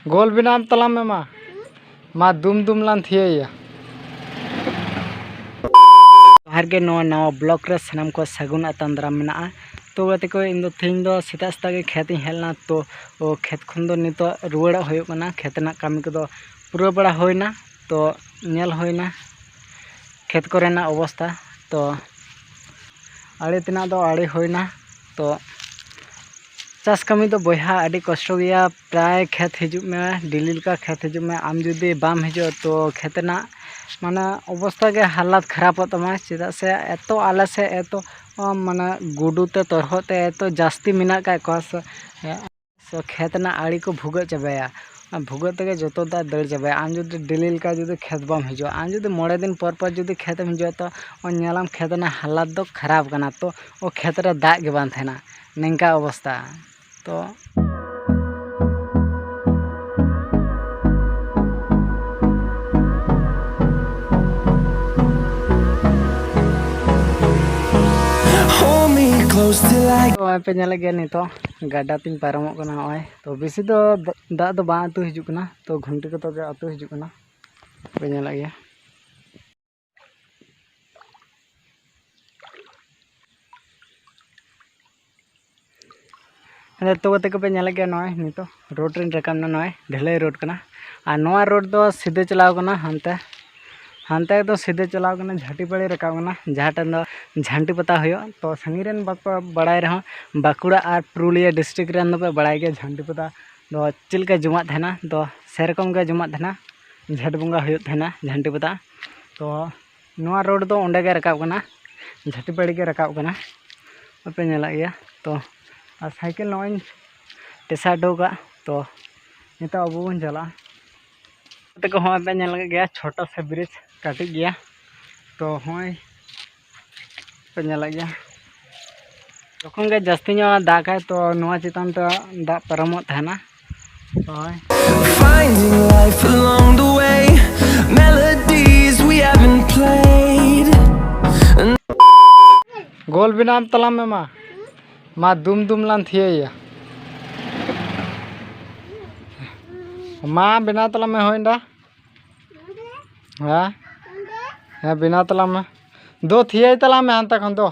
गोल बिना तलाम में मा दुम दुम लान थिया हर के नवा ब्लॉक रे सनाम को सगुन आताम दाराम मेना। तो गते को इन दो थीन दो सेता सेता के खेत हेलना तो खेत खन दो नितो रुवाड़ा होयो कना खेत ना कामी को दो पूरा बड़ा होइना तो नेल होइना खेत कोरेना अवस्था तो आड़े तना दो आड़े होइना तो चास कमी तो बहा आड़ी कष्ट गया प्राय खेत हिजुग में डिलील का खेत हिजुग में आम जुदी बाम हिजो तो खेतना माना अवस्था के हालात खराब तमा चेदा से एतो आले से एतो माना गुडुते तरहते एतो जास्ती मिना का सो खेतना आड़ी को भुग चाबाया भुग तक जो दा दड़ चाबाया आम जुदी डिलील का जुदी खेत बाम हिजो आम जुदी 9 दिन पर जुदी खेत हिजो तो नेलाम खेतना हालात दो खराब कना तो ओ खेत रे दाग के बान थेना निंका अवस्था तो पे नेले गया नितो गाडा तीन पारमोग कना होय तो बेसी तो दा दो बा आतु हिजुग कना तो घंटी को तो आतु हिजुग कना पे नेले गया तो गते को पे नेले गया नय नितो रोड रेन रकाम ना नय ढलाई रोड कना आ नवा रोड दो सीधे चलाव कना हानते तो सीधे चलाव कना झाटी पड़े रकाब कना जहाटन दो झांटी पता होयो तो संगी रेन बाको बड़ाई रहो बाकुड़ा और पुरुलिया डिस्ट्रिक्ट रेन दो पे बड़ाई गया झांटी पता दो चिलका जुमा थेना तो सेरकम के जुमा थेना झेट बंगा होयो थेना झांटी पता तो नवा रोड दो ओंडे के रकाब कना झाटी पड़ी के रकाब कना पे नेला गया तो आ साइकिल नॉइन टेसा डोगा तो नितो अब बन चला को हम पे नेला गया छोटा सा ब्रिज काटी गया तो होय पे नेला गया तखन के जास्ती दाग है तो नवा चितान तो दाग परमो थाना finding life along the way melodies we haven't played गोल बिना तलाम में मा दुम दुम लान थिया माँ बिना तला में होइंदा हाँ बिना तला में दो थिए तला में हंता खन दो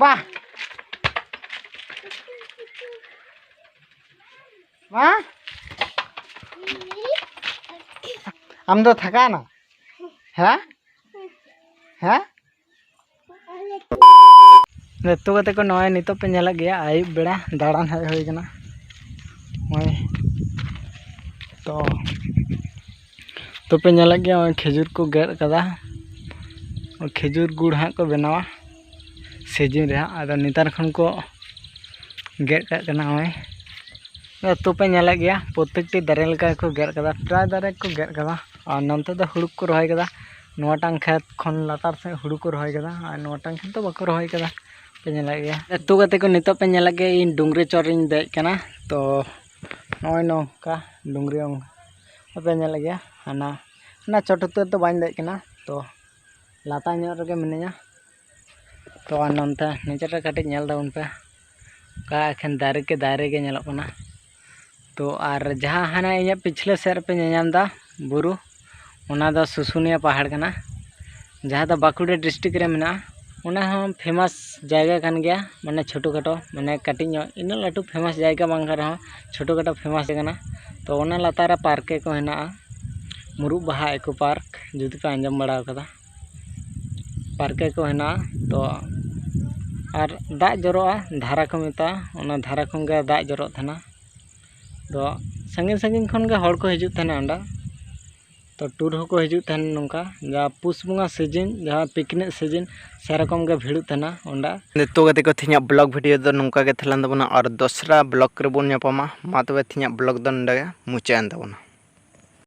वाह माँ हम तो थका ना है तो गते को नय नितो पे नेला गया आयुब बेड़ा दाड़ान हेज होई कना तो पे नेला गया खेजूर को गेर कदा और खेजूर गुड़ हाँ को बनावा सीजन रे आदो नितार खन को गेर का कना तो पे नेला गया प्रत्येकटी दारे लका को गेर कदा प्राय दारे को गेर कदा और नंते दो हुड़ू को रहाय कदा नोटांग खेत खन लातार से हुड़ू को रहाय कदा और नोटांग खेत तो बाको रहाय कदा पे नेला गया तो गते को नितो पे नेला गया इन डुंगरी चोरिन देज कना तो नय नोका डुंगरी पे नेला गया हाना छोट उतर तो बाñ देज कना तो लाता ᱧᱚᱜ रगे मिनिया तो नंते नीचे रे कटिज नेल दाबन पे का एखन दारे के नेलोग कना तो और जहाँ हाना इया पिछले सेर पे नेनाम दा बुरु ओना दा सुसुनिया पहाड़ कना जहाँ दा बाकुड़ा डिस्ट्रिक्ट रे मेना ओना हम फेमस जगह कान गया माने छोटो खाटो माने कटिज इन लाटू फेमस जगह बांग रहा छोटो खाटो फेमस कना तो ओना लातार पार्के को हेना मुरुब बाहा एको पार्क जुदी पे आंजम बड़ा कदा पार्के को हेना तो और दाग जरोआ धारा को मेता ओना धारा खन गे दाग जरो थना तो संगिन संगिन खन गे हड़ को हिजुग थना अंडा तो टूर हो को हिजुग थन नोंका जहाँ पुष बंगा सीजन जहाँ पिकनिक सीजन सेरकम गे भिड़ुग थना ओंडा तो गते को थिया ब्लॉग वीडियो दो नोंका गे थलान दबना और दोसरा ब्लॉग रे बोन ᱧᱟᱯᱟᱢᱟ मा तबे थिया ब्लॉग दो नंडा मुचान दबना।